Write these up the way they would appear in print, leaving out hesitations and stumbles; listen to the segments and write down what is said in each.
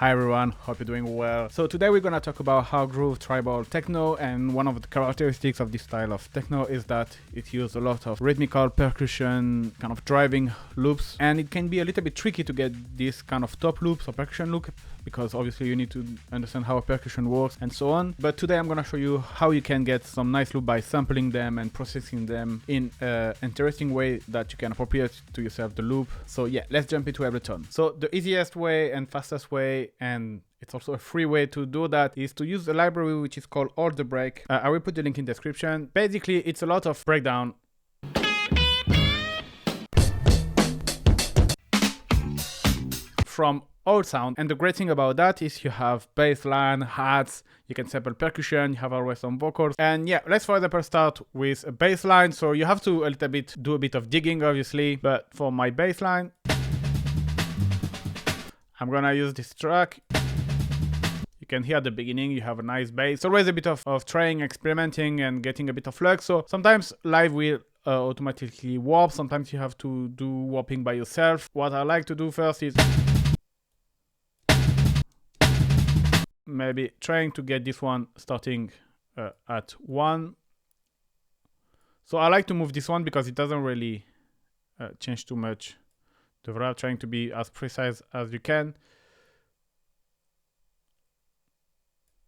Hi everyone, hope you're doing well. So today we're gonna talk about Hardgroove tribal techno, and one of the characteristics of this style of techno is that it uses a lot of rhythmical percussion, kind of driving loops, and it can be a little bit tricky to get this kind of top loops or percussion loop because obviously you need to understand how a percussion works and so on. But today I'm gonna show you how you can get some nice loop by sampling them and processing them in an interesting way that you can appropriate to yourself the loop. So yeah, let's jump into Ableton. So the easiest way and fastest way, and it's also a free way to do that, is to use a library which is called Audioreakt. I will put the link in the description. Basically, it's a lot of breakdown from all sound, and the great thing about that is you have bass line, hats, you can sample percussion, you have always some vocals. And yeah, let's for example start with a bass line. So you have to do a bit of digging obviously, but for my bass line I'm gonna use this track. You can hear at the beginning you have a nice bass. It's always a bit of trying, experimenting and getting a bit of flux. So sometimes live will automatically warp, sometimes you have to do warping by yourself. What I like to do first is maybe trying to get this one starting at 1. So I like to move this one because it doesn't really change too much the vibe, trying to be as precise as you can.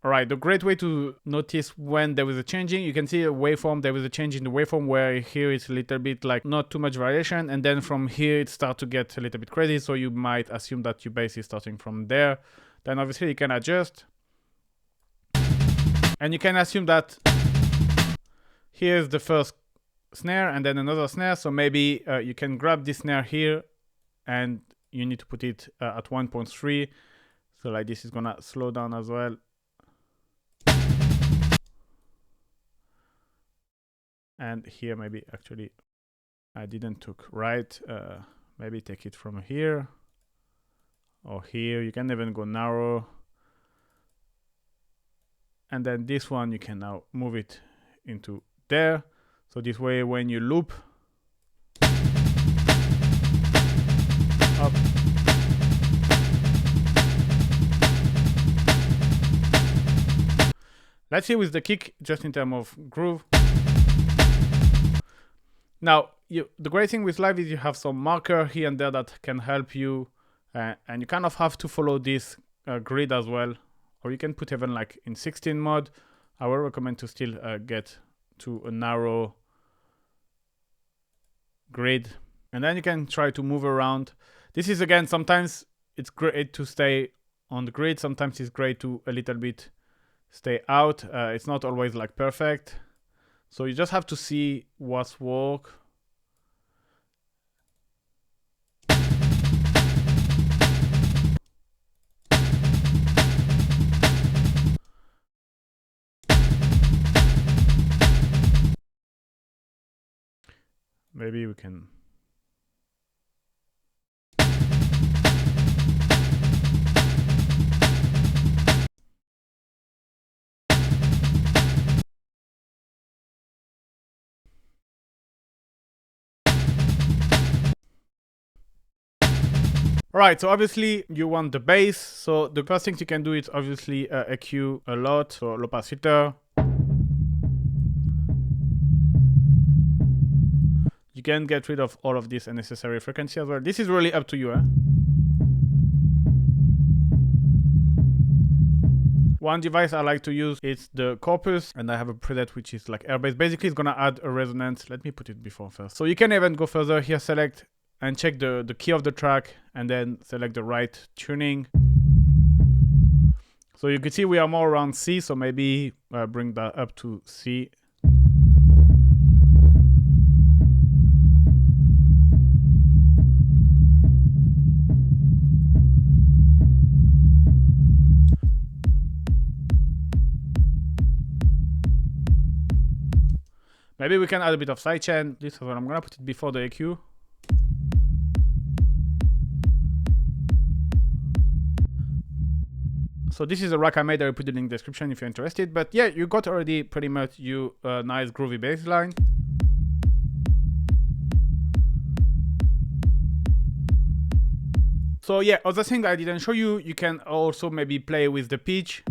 Alright, the great way to notice when there is a changing, you can see a waveform, there is a change in the waveform where here it's a little bit like not too much variation, and then from here it starts to get a little bit crazy, so you might assume that your bass is starting from there. Then obviously you can adjust. And you can assume that here's the first snare and then another snare, so maybe you can grab this snare here and you need to put it at 1.3. So like this is gonna slow down as well. And here maybe actually I didn't took right. Maybe take it from here or here. You can even go narrow. And then this one you can now move it into there. So this way when you loop up, let's see with the kick just in terms of groove. Now the great thing with live is you have some marker here and there that can help you, and you kind of have to follow this grid as well, or you can put even like in 16 mode. I will recommend to still get to a narrow grid, and then you can try to move around. This is again, sometimes it's great to stay on the grid, sometimes it's great to a little bit stay out. It's not always like perfect, so you just have to see what's work. Maybe we can Alright, so obviously you want the bass. So the first things you can do is obviously EQ a lot, so low pass filter. You can get rid of all of this unnecessary frequency as well. This is really up to you. One device I like to use is the Corpus, and I have a preset which is like Airbase. Basically it's gonna add a resonance. Let me put it before first. So you can even go further here, select and check the key of the track, and then select the right tuning. So you can see we are more around C, so maybe bring that up to C. Maybe we can add a bit of sidechain. This is what I'm gonna put it before the EQ. So this is a rack I made. I will put the link in the description if you're interested. But yeah, you got already pretty much you nice groovy bass line. So yeah, other thing I didn't show you, you can also maybe play with the pitch.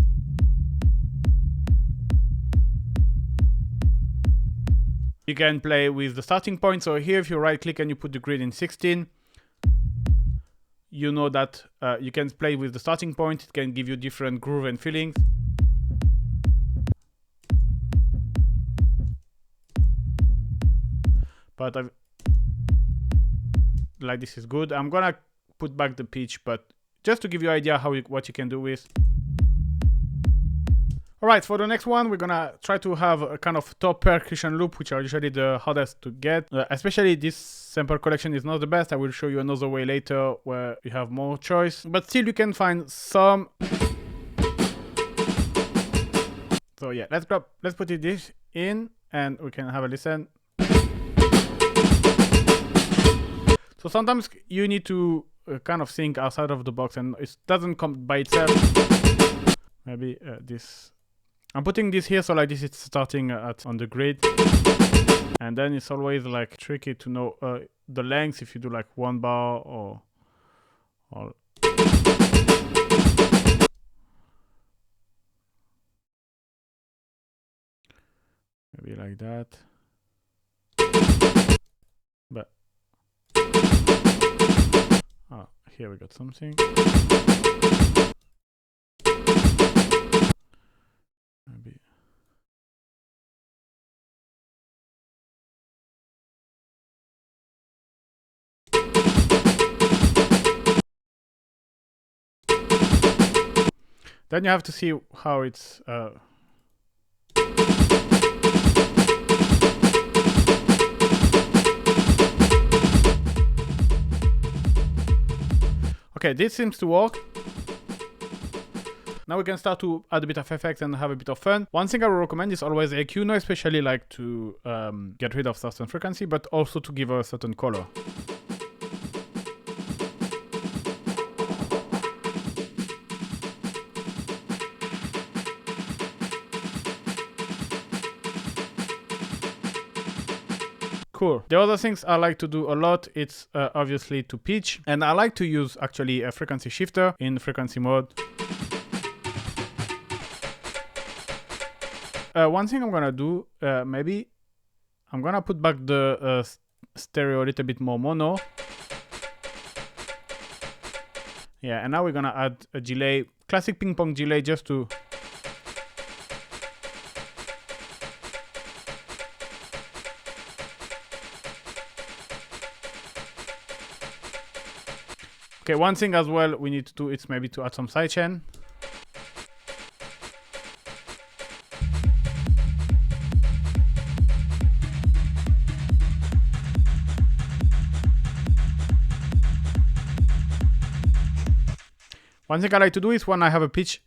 You can play with the starting point. So here, if you right click and you put the grid in 16, you know that you can play with the starting point. It can give you different groove and feelings. But like this is good. I'm gonna put back the pitch, but just to give you an idea what you can do with. Alright, for the next one, we're gonna try to have a kind of top percussion loop, which are usually the hardest to get. Especially this sample collection is not the best. I will show you another way later where you have more choice. But still, you can find some. So yeah, let's put this in and we can have a listen. So sometimes you need to kind of think outside of the box and it doesn't come by itself. Maybe this. I'm putting this here so like this it's starting on the grid. And then it's always like tricky to know the length if you do like 1 bar or maybe like that. But here we got something. Maybe. Then you have to see how it's okay, this seems to work. Now we can start to add a bit of effects and have a bit of fun. One thing I would recommend is always EQ, not especially like to get rid of certain frequency, but also to give a certain color. Cool. The other things I like to do a lot, it's obviously to pitch. And I like to use actually a frequency shifter in frequency mode. One thing I'm gonna do, maybe I'm gonna put back the stereo a little bit more mono. Yeah, and now we're gonna add a delay, classic ping pong delay just to... Okay, one thing as well we need to do is maybe to add some sidechain. One thing I like to do is when I have a pitch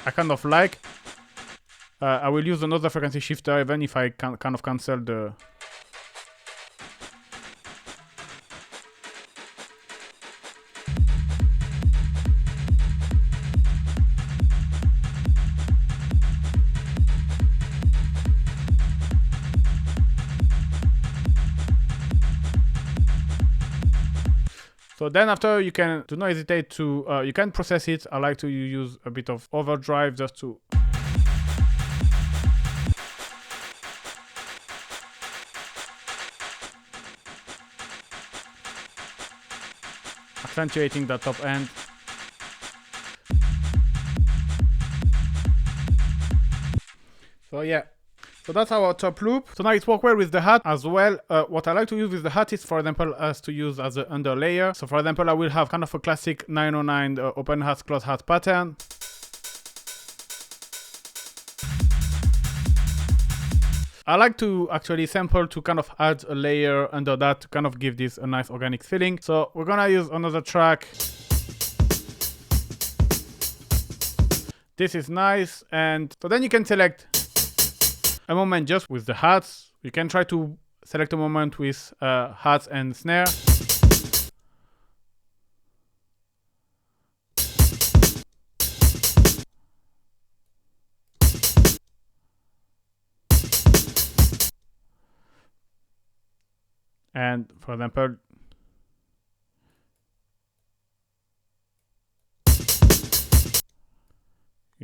I kind of like, I will use another frequency shifter even if I can kind of cancel the... So then after you can, do not hesitate to, you can process it. I like to use a bit of overdrive just to... accentuating the top end. So yeah. So that's our top loop. So now it works well with the hat as well. What I like to use with the hat is, for example, as to use as an under layer. So for example, I will have kind of a classic 909 open hat, close hat pattern. I like to actually sample to kind of add a layer under that to kind of give this a nice organic feeling. So we're gonna use another track. This is nice. And so then you can select a moment just with the hats. You can try to select a moment with hats and snare. And for example,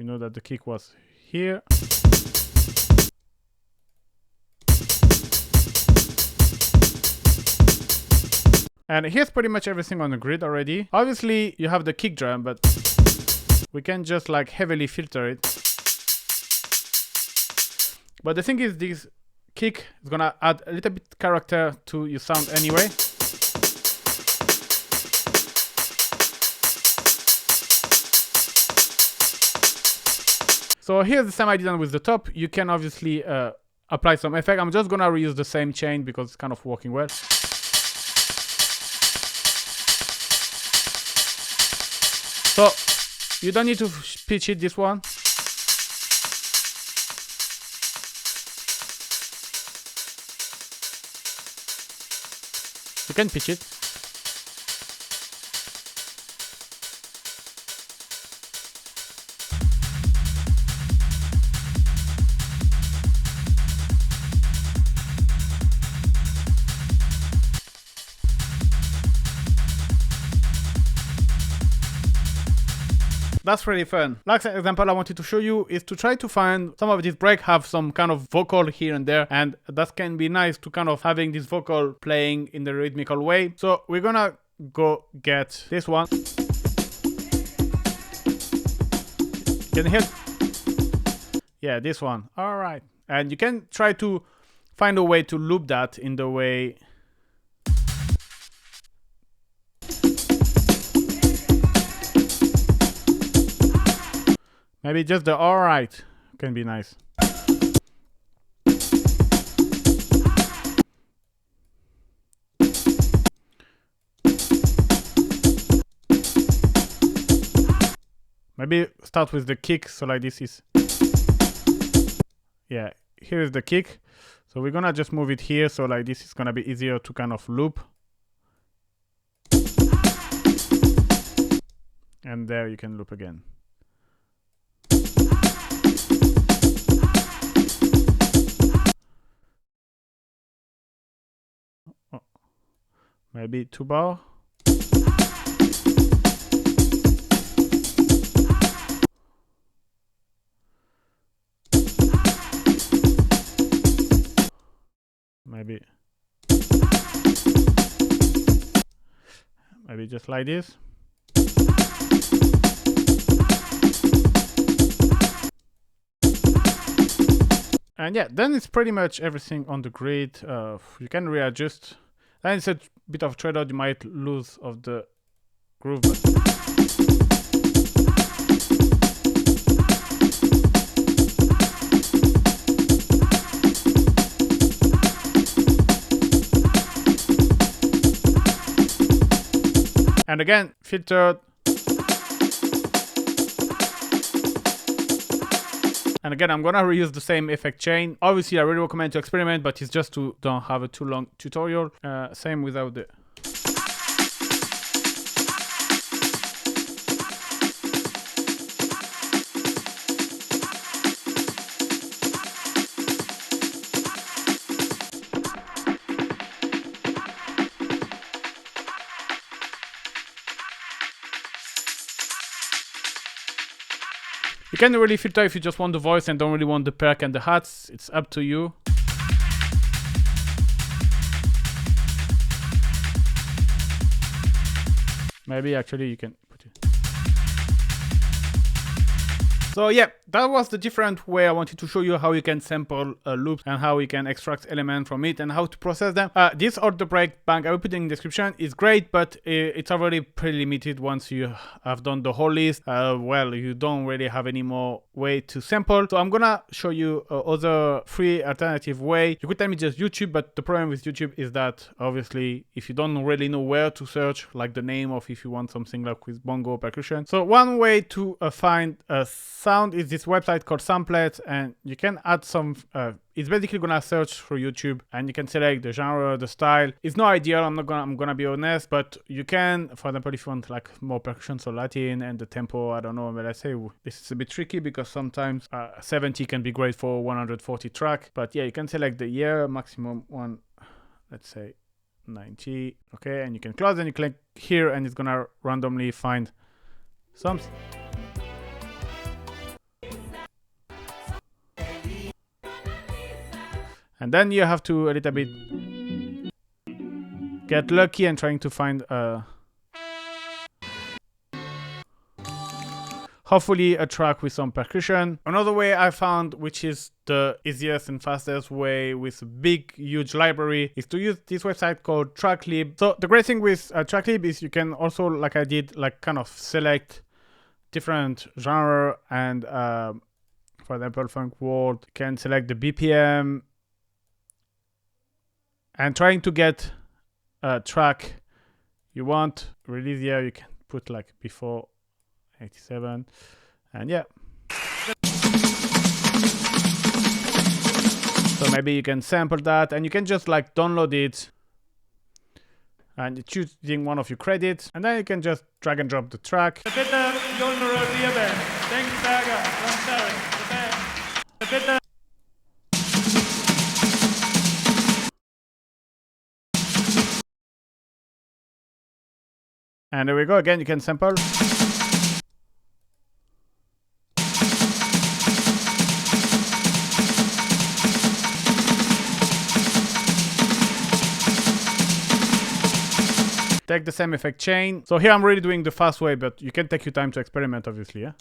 know that the kick was here. And here's pretty much everything on the grid already. Obviously, you have the kick drum, but we can just like heavily filter it. But the thing is, this kick is gonna add a little bit character to your sound anyway. So here's the same idea done with the top. You can obviously apply some effect. I'm just gonna reuse the same chain because it's kind of working well. So you don't need to pitch it, this one. You can pitch it. That's really fun. Like an example I wanted to show you is to try to find some of these breaks have some kind of vocal here and there, and that can be nice to kind of having this vocal playing in the rhythmical way. So we're gonna go get this one. Can you hear? Yeah, this one. All right. And you can try to find a way to loop that in the way. Maybe just the all right can be nice. Maybe start with the kick, so like this is. Yeah, here is the kick. So we're gonna just move it here, so like this is gonna be easier to kind of loop. And there you can loop again. Maybe 2 bar. Maybe just like this. And yeah, then it's pretty much everything on the grid. You can readjust. Then it's a bit of trade-off. You might lose of the groove. And again, filtered. And again, I'm gonna reuse the same effect chain. Obviously, I really recommend to experiment, but it's just to don't have a too long tutorial. Same without the. You can really filter if you just want the voice and don't really want the perk and the hats. It's up to you. Maybe actually you can put it. So yeah, that was the different way I wanted to show you how you can sample loops and how you can extract elements from it and how to process them. This Audioreakt bank I will put in the description is great, but it's already pretty limited once you have done the whole list. Well, you don't really have any more way to sample. So I'm gonna show you other free alternative way. You could tell me just YouTube, but the problem with YouTube is that obviously if you don't really know where to search, like the name of if you want something like with bongo percussion. So one way to find a sound is this website called Samplette, and you can add some it's basically gonna search for YouTube and you can select the genre, the style. It's not ideal, I'm gonna be honest, but you can, for example, if you want like more percussion, so Latin and the tempo, I don't know, but let's say this is a bit tricky because sometimes 70 can be great for 140 track, but yeah, you can select the year, maximum one, let's say 90, okay, and you can close and you click here and it's gonna randomly find something. And then you have to a little bit get lucky and trying to find hopefully a track with some percussion. Another way I found, which is the easiest and fastest way with a big, huge library, is to use this website called Tracklib. So the great thing with Tracklib is you can also, like I did, like kind of select different genre and for example, funk world, you can select the BPM and trying to get a track you want. Release here, you can put like before 87 and yeah. So maybe you can sample that and you can just like download it and choosing one of your credits and then you can just drag and drop the track. And there we go, again you can sample. Take the same effect chain. So here I'm really doing the fast way, but you can take your time to experiment, obviously. Yeah?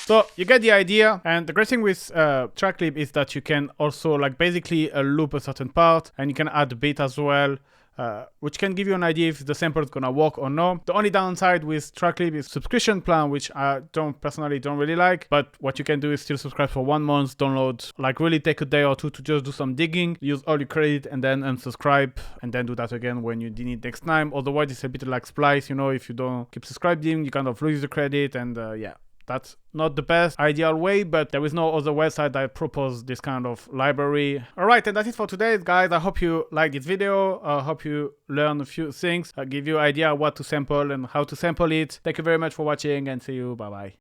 So you get the idea, and the great thing with Tracklib is that you can also like basically loop a certain part, and you can add the beat as well, which can give you an idea if the sample is gonna work or no. The only downside with Tracklib is subscription plan, which I personally don't really like, but what you can do is still subscribe for 1 month, download, like really take a day or two to just do some digging, use all your credit and then unsubscribe and then do that again when you need next time. Otherwise it's a bit like Splice, you know, if you don't keep subscribing, you kind of lose the credit and yeah. That's not the best ideal way, but there is no other website that proposes this kind of library. Alright, and that's it for today, guys. I hope you liked this video. I hope you learned a few things. I'll give you an idea what to sample and how to sample it. Thank you very much for watching and see you. Bye bye.